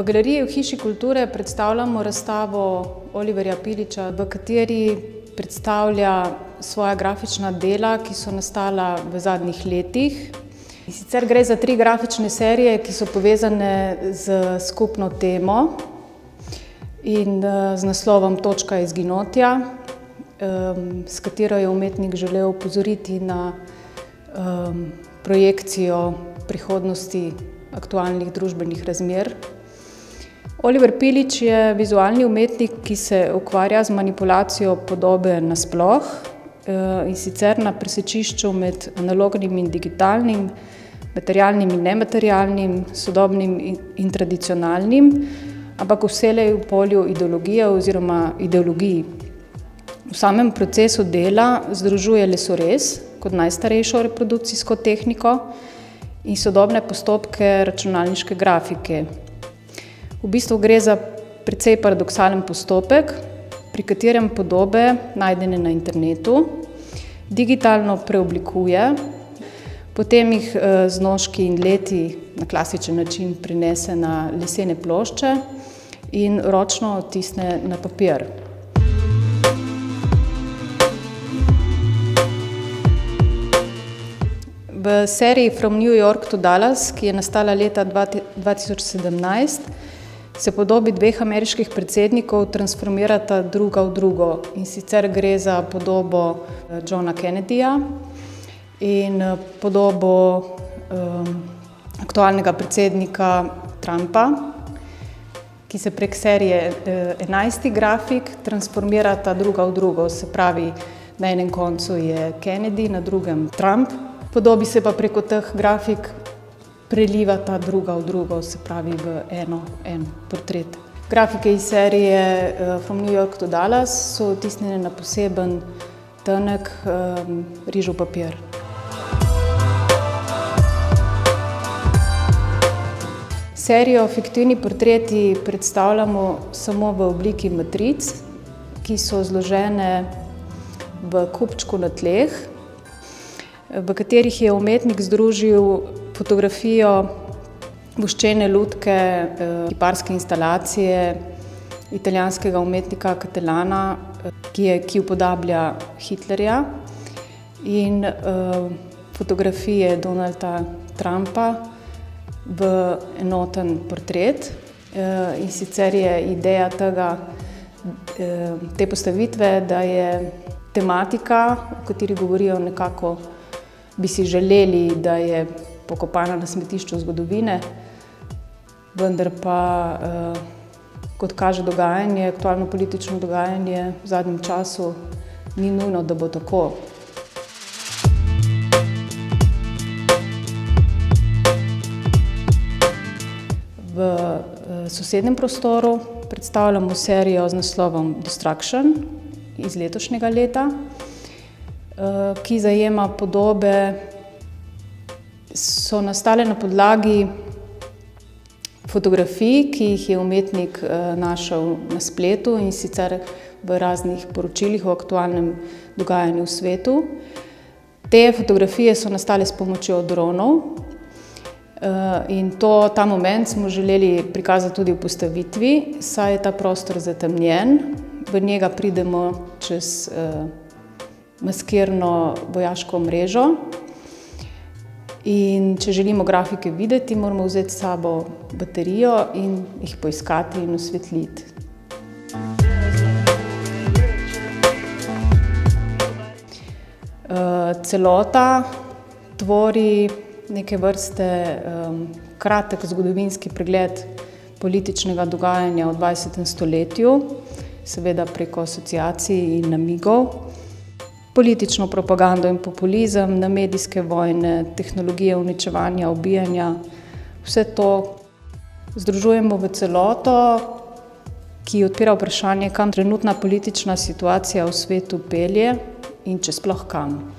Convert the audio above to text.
V galeriji v Hiši kulture predstavljamo razstavo Oliverja Pilića, v kateri predstavlja svoja grafična dela, ki so nastala v zadnjih letih. In sicer gre za 3 grafične serije, ki so povezane z skupno temo in z naslovom Točka izginotja, s katero je umetnik želel opozoriti na projekcijo prihodnosti aktualnih družbenih razmer. Oliver Pilić je vizualni umetnik, ki se ukvarja z manipulacijo podobe nasploh, in sicer na presečišču med analognim in digitalnim, materialnim in nematerialnim, sodobnim in tradicionalnim, ampak vselej v polju ideologije oziroma ideologiji. V samem procesu dela združuje lesorez kot najstarejšo reprodukcijsko tehniko in sodobne postopke računalniške grafike. V bistvu gre za precej paradoksalen postopek, pri katerem podobe, najdene na internetu, digitalno preoblikuje, potem jih z nožki in leti na klasičen način prenese na lesene plošče in ročno odtisne na papir. V seriji From New York to Dallas, ki je nastala leta 2017, se podobi 2 ameriških predsednikov transformirata druga v drugo. In sicer gre za podobo Johna Kennedyja in podobo aktualnega predsednika Trumpa, ki se prek serije 11 grafik transformirata druga v drugo. Se pravi, na enem koncu je Kennedy, na drugem Trump. Podobi se pa preko teh grafik prelivata druga v drugo, se pravi v en portret. Grafike iz serije From New York to Dallas so odtisnjene na poseben tanek rižev papir. Serijo Fiktivni portreti predstavljamo samo v obliki matric, ki so zložene v kupčku na tleh, v katerih je umetnik združil fotografijo voščene lutke, kiparske instalacije italijanskega umetnika Catalana, ki upodablja Hitlerja, in fotografije Donalda Trumpa v enoten portret. In sicer je ideja te postavitve, da je tematika, o kateri govorijo nekako, bi si želeli, da je pokopana na smetišču zgodovine, vendar pa, kot kaže dogajanje, aktualno politično dogajanje v zadnjem času, ni nujno, da bo tako. V sosednjem prostoru predstavljamo serijo z naslovom Destruction iz letošnjega leta, ki zajema podobe, so nastale na podlagi fotografij, ki jih je umetnik našel na spletu, in sicer v raznih poročilih o aktualnem dogajanju v svetu. Te fotografije so nastale s pomočjo dronov in ta moment smo želeli prikazati tudi v postavitvi, saj je ta prostor zatemnjen. V njega pridemo čez maskirno vojaško mrežo. In če želimo grafike videti, moramo vzeti s sabo baterijo in jih poiskati in osvetliti. Celota tvori neke vrste kratek zgodovinski pregled političnega dogajanja v 20. stoletju, seveda preko asociacij in namigov. Politično propagando in populizem, na medijske vojne, tehnologije uničevanja, ubijanja, vse to združujemo v celoto, ki odpira vprašanje, kam trenutna politična situacija v svetu pelje in če sploh kam.